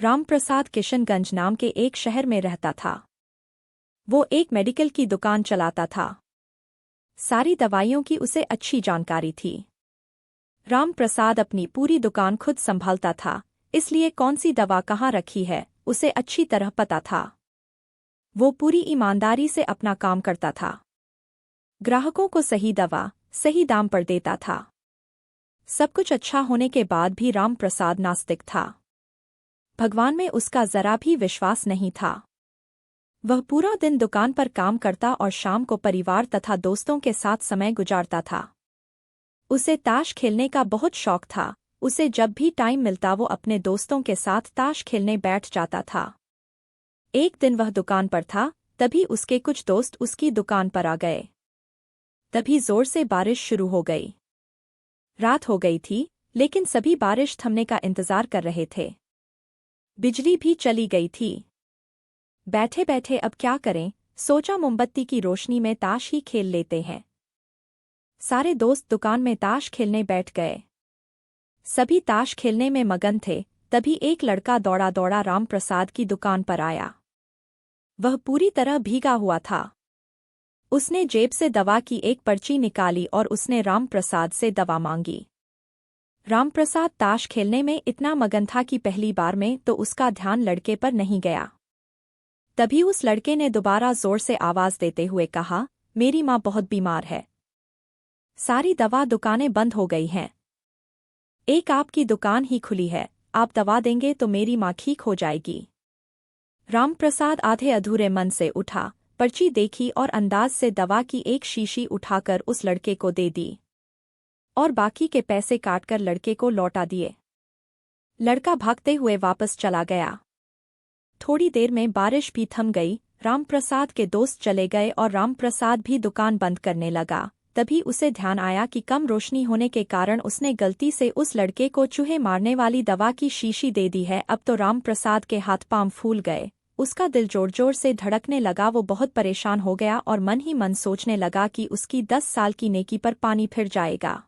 रामप्रसाद किशनगंज नाम के एक शहर में रहता था। वो एक मेडिकल की दुकान चलाता था। सारी दवाइयों की उसे अच्छी जानकारी थी। रामप्रसाद अपनी पूरी दुकान खुद संभालता था, इसलिए कौन सी दवा कहाँ रखी है उसे अच्छी तरह पता था। वो पूरी ईमानदारी से अपना काम करता था। ग्राहकों को सही दवा सही दाम पर देता था। सब कुछ अच्छा होने के बाद भी रामप्रसाद नास्तिक था। भगवान में उसका जरा भी विश्वास नहीं था। वह पूरा दिन दुकान पर काम करता और शाम को परिवार तथा दोस्तों के साथ समय गुजारता था। उसे ताश खेलने का बहुत शौक था। उसे जब भी टाइम मिलता वो अपने दोस्तों के साथ ताश खेलने बैठ जाता था। एक दिन वह दुकान पर था, तभी उसके कुछ दोस्त उसकी दुकान पर आ गए। तभी जोर से बारिश शुरू हो गई। रात हो गई थी, लेकिन सभी बारिश थमने का इंतजार कर रहे थे। बिजली भी चली गई थी। बैठे बैठे अब क्या करें, सोचा मोमबत्ती की रोशनी में ताश ही खेल लेते हैं। सारे दोस्त दुकान में ताश खेलने बैठ गए। सभी ताश खेलने में मगन थे, तभी एक लड़का दौड़ा दौड़ा रामप्रसाद की दुकान पर आया। वह पूरी तरह भीगा हुआ था। उसने जेब से दवा की एक पर्ची निकाली और उसने रामप्रसाद से दवा मांगी। रामप्रसाद ताश खेलने में इतना मगन था कि पहली बार में तो उसका ध्यान लड़के पर नहीं गया। तभी उस लड़के ने दोबारा जोर से आवाज देते हुए कहा, मेरी माँ बहुत बीमार है। सारी दवा दुकानें बंद हो गई हैं। एक आपकी दुकान ही खुली है, आप दवा देंगे तो मेरी माँ ठीक हो जाएगी। रामप्रसाद आधे अधूरे मन से उठा, पर्ची देखी और अंदाज से दवा की एक शीशी उठाकर उस लड़के को दे दी और बाकी के पैसे काटकर लड़के को लौटा दिए। लड़का भागते हुए वापस चला गया। थोड़ी देर में बारिश भी थम गई। रामप्रसाद के दोस्त चले गए और रामप्रसाद भी दुकान बंद करने लगा। तभी उसे ध्यान आया कि कम रोशनी होने के कारण उसने गलती से उस लड़के को चूहे मारने वाली दवा की शीशी दे दी है। अब तो रामप्रसाद के हाथ पांव फूल गए। उसका दिल जोर जोर से धड़कने लगा। वो बहुत परेशान हो गया और मन ही मन सोचने लगा कि उसकी 10 साल की नेकी पर पानी फिर जाएगा।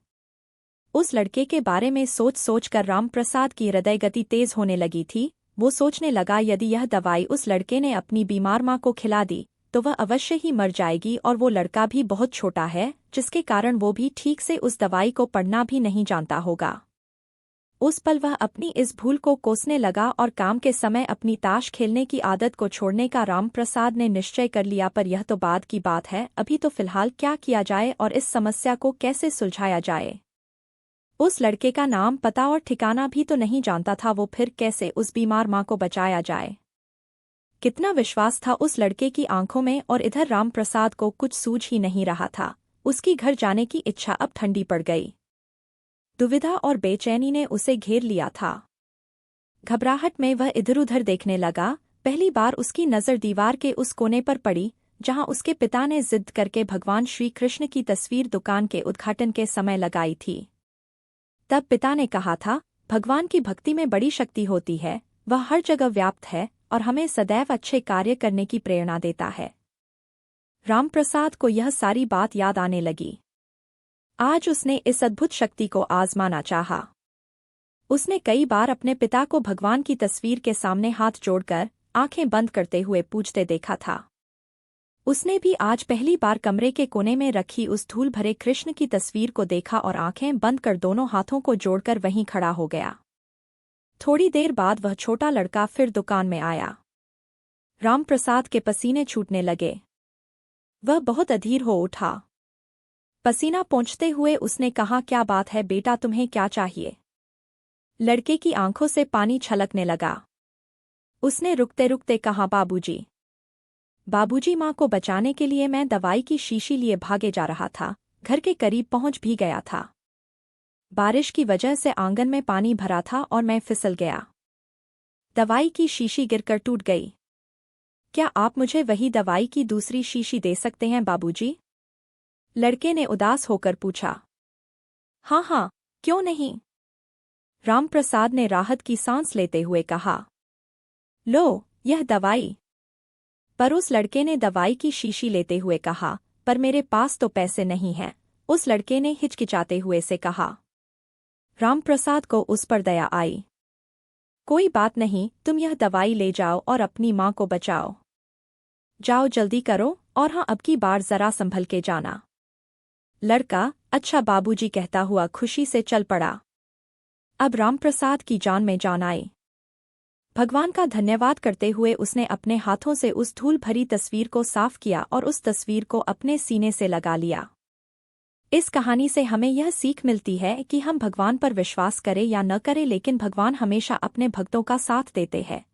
उस लड़के के बारे में सोच सोचकर रामप्रसाद की हृदय गति तेज होने लगी थी। वो सोचने लगा, यदि यह दवाई उस लड़के ने अपनी बीमार माँ को खिला दी तो वह अवश्य ही मर जाएगी, और वो लड़का भी बहुत छोटा है, जिसके कारण वो भी ठीक से उस दवाई को पढ़ना भी नहीं जानता होगा। उस पल वह अपनी इस भूल को कोसने लगा और काम के समय अपनी ताश खेलने की आदत को छोड़ने का रामप्रसाद ने निश्चय कर लिया। पर यह तो बाद की बात है, अभी तो फिलहाल क्या किया जाए और इस समस्या को कैसे सुलझाया जाए। उस लड़के का नाम पता और ठिकाना भी तो नहीं जानता था, वो फिर कैसे उस बीमार माँ को बचाया जाए। कितना विश्वास था उस लड़के की आंखों में, और इधर रामप्रसाद को कुछ सूझ ही नहीं रहा था। उसकी घर जाने की इच्छा अब ठंडी पड़ गई। दुविधा और बेचैनी ने उसे घेर लिया था। घबराहट में वह इधर उधर देखने लगा। पहली बार उसकी नज़र दीवार के उस कोने पर पड़ी जहां उसके पिता ने जिद करके भगवान श्री कृष्ण की तस्वीर दुकान के उद्घाटन के समय लगाई थी। तब पिता ने कहा था, भगवान की भक्ति में बड़ी शक्ति होती है, वह हर जगह व्याप्त है और हमें सदैव अच्छे कार्य करने की प्रेरणा देता है। रामप्रसाद को यह सारी बात याद आने लगी। आज उसने इस अद्भुत शक्ति को आजमाना चाहा। उसने कई बार अपने पिता को भगवान की तस्वीर के सामने हाथ जोड़कर आंखें बंद करते हुए पूजते देखा था। उसने भी आज पहली बार कमरे के कोने में रखी उस धूल भरे कृष्ण की तस्वीर को देखा और आंखें बंद कर दोनों हाथों को जोड़कर वहीं खड़ा हो गया। थोड़ी देर बाद वह छोटा लड़का फिर दुकान में आया। रामप्रसाद के पसीने छूटने लगे। वह बहुत अधीर हो उठा। पसीना पोंछते हुए उसने कहा, क्या बात है बेटा, तुम्हें क्या चाहिए? लड़के की आंखों से पानी छलकने लगा। उसने रुकते रुकते कहा, बाबूजी। बाबूजी, माँ को बचाने के लिए मैं दवाई की शीशी लिए भागे जा रहा था, घर के करीब पहुंच भी गया था। बारिश की वजह से आंगन में पानी भरा था और मैं फिसल गया। दवाई की शीशी गिरकर टूट गई। क्या आप मुझे वही दवाई की दूसरी शीशी दे सकते हैं बाबूजी? लड़के ने उदास होकर पूछा। हाँ हाँ, क्यों नहीं? रामप्रसाद ने राहत की सांस लेते हुए कहा। लो, यह दवाई। पर उस लड़के ने दवाई की शीशी लेते हुए कहा, पर मेरे पास तो पैसे नहीं हैं। उस लड़के ने हिचकिचाते हुए से कहा। रामप्रसाद को उस पर दया आई। कोई बात नहीं, तुम यह दवाई ले जाओ और अपनी माँ को बचाओ। जाओ जल्दी करो, और हाँ अब की बार जरा संभल के जाना। लड़का अच्छा बाबूजी कहता हुआ खुशी से चल पड़ा। अब रामप्रसाद की जान में जान आई। भगवान का धन्यवाद करते हुए उसने अपने हाथों से उस धूल भरी तस्वीर को साफ किया और उस तस्वीर को अपने सीने से लगा लिया। इस कहानी से हमें यह सीख मिलती है कि हम भगवान पर विश्वास करें या न करें, लेकिन भगवान हमेशा अपने भक्तों का साथ देते हैं।